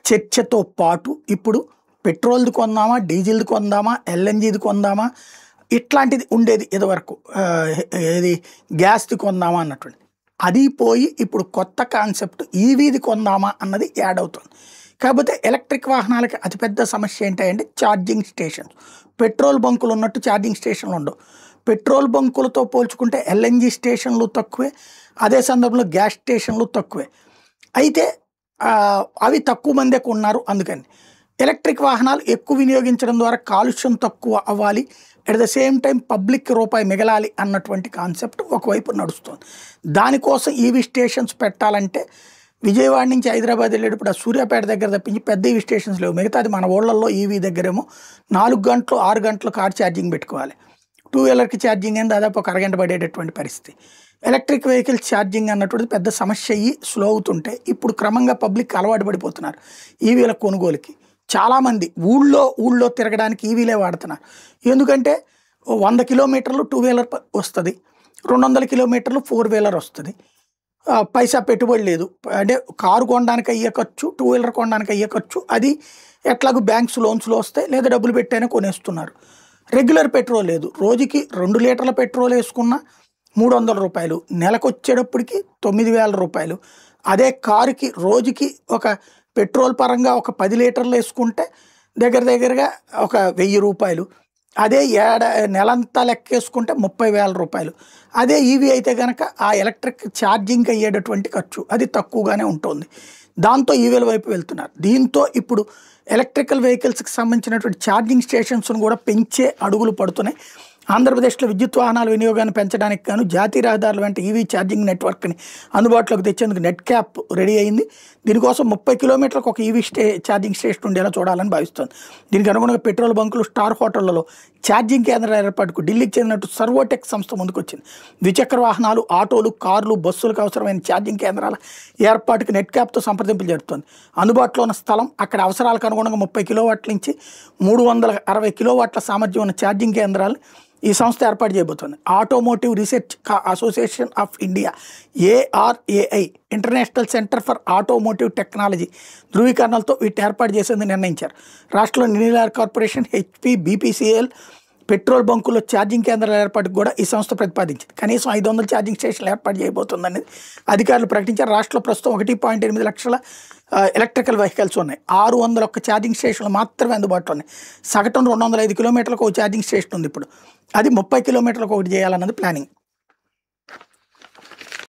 చర్చతో పాటు ఇప్పుడు పెట్రోల్ది కొందామా, డీజిల్ది కొందామా, ఎల్ఎన్జీది కొందామా, ఇట్లాంటిది ఉండేది ఇదివరకు. ఏది గ్యాస్ది కొందామా అన్నటువంటి అది పోయి ఇప్పుడు కొత్త కాన్సెప్ట్ ఈవీది కొందామా అన్నది యాడ్ అవుతుంది. కాకపోతే ఎలక్ట్రిక్ వాహనాలకి అతిపెద్ద సమస్య ఏంటంటే ఛార్జింగ్ స్టేషన్స్. పెట్రోల్ బంకులు ఉన్నట్టు ఛార్జింగ్ స్టేషన్లు ఉండవు. పెట్రోల్ బంకులతో పోల్చుకుంటే ఎల్ఎన్జీ స్టేషన్లు తక్కువే, అదే సందర్భంలో గ్యాస్ స్టేషన్లు తక్కువే. అయితే అవి తక్కువ మందే ఉన్నారు. అందుకని ఎలక్ట్రిక్ వాహనాలు ఎక్కువ వినియోగించడం ద్వారా కాలుష్యం తక్కువ అవ్వాలి, at the same time public రూపాయి మిగలాలి అన్నటువంటి కాన్సెప్ట్ ఒకవైపు నడుస్తుంది. దానికోసం ఈవీ స్టేషన్స్ పెట్టాలంటే విజయవాడ నుంచి హైదరాబాద్ వెళ్ళేటప్పుడు ఆ సూర్యాపేట దగ్గర తప్పించి పెద్ద ఈవీ స్టేషన్స్ లేవు. మిగతాది మన ఊళ్ళల్లో ఈవీ దగ్గరేమో 4 గంటలు 6 గంటలు కార్ ఛార్జింగ్ పెట్టుకోవాలి. 2 వీలర్కి ఛార్జింగ్ అని దాదాపు ఒక అరగంట పడేటటువంటి పరిస్థితి. ఎలక్ట్రిక్ వెహికల్స్ ఛార్జింగ్ అన్నటువంటిది పెద్ద సమస్య అయ్యి స్లో అవుతుంటే ఇప్పుడు క్రమంగా పబ్లిక్ అలవాటు పడిపోతున్నారు ఈవీల కొనుగోలుకి. చాలామంది ఊళ్ళో తిరగడానికి ఈవీలే వాడుతున్నారు. ఎందుకంటే 100 కిలోమీటర్లు 2 వీలర్ వస్తుంది, 200 కిలోమీటర్లు 4 వీలర్ వస్తుంది. పైసా పెట్టుబడి లేదు. అంటే కారు కొనడానికి అయ్యే ఖర్చు, 2 వీలర్ కొనడానికి అయ్యే ఖర్చు అది ఎట్లాగో బ్యాంక్స్ లోన్స్లో వస్తాయి, లేదా డబ్బులు పెట్టైనా కొనేస్తున్నారు. రెగ్యులర్ పెట్రోల్ లేదు. రోజుకి 2 లీటర్ల పెట్రోల్ వేసుకున్న 300 రూపాయలు, నెలకు వచ్చేటప్పటికి 9,000 రూపాయలు. అదే కారుకి రోజుకి ఒక పెట్రోల్ పరంగా ఒక 10 లీటర్లు వేసుకుంటే దగ్గరగా ఒక 1000 రూపాయలు. అదే నెలంతా లెక్కేసుకుంటే 30,000 రూపాయలు. అదే ఈవీ అయితే కనుక ఆ ఎలక్ట్రిక్ ఛార్జింగ్కి అయ్యేటటువంటి ఖర్చు అది తక్కువగానే ఉంటుంది. దాంతో ఈవీల వైపు వెళ్తున్నారు. దీంతో ఇప్పుడు ఎలక్ట్రికల్ వెహికల్స్కి సంబంధించినటువంటి ఛార్జింగ్ స్టేషన్స్ను కూడా పెంచే అడుగులు పడుతున్నాయి. ఆంధ్రప్రదేశ్లో విద్యుత్ వాహనాల వినియోగాన్ని పెంచడానికి గాను జాతీయ రహదారుల వెంట ఈవీ ఛార్జింగ్ నెట్వర్క్ని అందుబాటులోకి తెచ్చేందుకు నెట్ క్యాప్ రెడీ అయింది. దీనికోసం 30 కిలోమీటర్లకు ఒక ఈవీ ఛార్జింగ్ స్టేషన్ ఉండేలా చూడాలని భావిస్తోంది. దీనికి అనుగుణంగా పెట్రోల్ బంకులు, స్టార్ హోటళ్లలో ఛార్జింగ్ కేంద్రాల ఏర్పాటుకు ఢిల్లీకి చెందినట్టు సర్వోటెక్ సంస్థ ముందుకొచ్చింది. ద్విచక్ర వాహనాలు, ఆటోలు, కార్లు, బస్సులకు అవసరమైన ఛార్జింగ్ కేంద్రాల ఏర్పాటుకు నెట్ క్యాప్తో సంప్రదింపులు జరుపుతోంది. అందుబాటులో ఉన్న స్థలం, అక్కడ అవసరాలకు అనుగుణంగా 30 కిలోవాట్ల నుంచి 360 కిలోవాట్ల సామర్థ్యం ఉన్న ఛార్జింగ్ కేంద్రాలు ఈ సంస్థ ఏర్పాటు చేయబోతోంది. Automotive research association of India ARAI international centre for automotive technology ధృవీకరణలతో వీటిని ఏర్పాటు చేసేందుకు నిర్ణయించారు. రాష్ట్రంలో నీలార్ కార్పొరేషన్, HP, BPCL పెట్రోల్ బంకుల్లో ఛార్జింగ్ కేంద్రాల ఏర్పాటుకు కూడా ఈ సంస్థ ప్రతిపాదించింది. కనీసం 500 ఛార్జింగ్ స్టేషన్లు ఏర్పాటు చేయబోతుందనేది అధికారులు ప్రకటించారు. రాష్ట్రంలో ప్రస్తుతం 1.8 లక్షల ఎలక్ట్రికల్ వెహికల్స్ ఉన్నాయి. 601 ఛార్జింగ్ స్టేషన్లు మాత్రమే అందుబాటులో ఉన్నాయి. సగటున 205 కిలోమీటర్లకు ఒక ఛార్జింగ్ స్టేషన్ ఉంది. ఇప్పుడు అది 30 కిలోమీటర్లకు ఒకటి చేయాలన్నది ప్లానింగ్.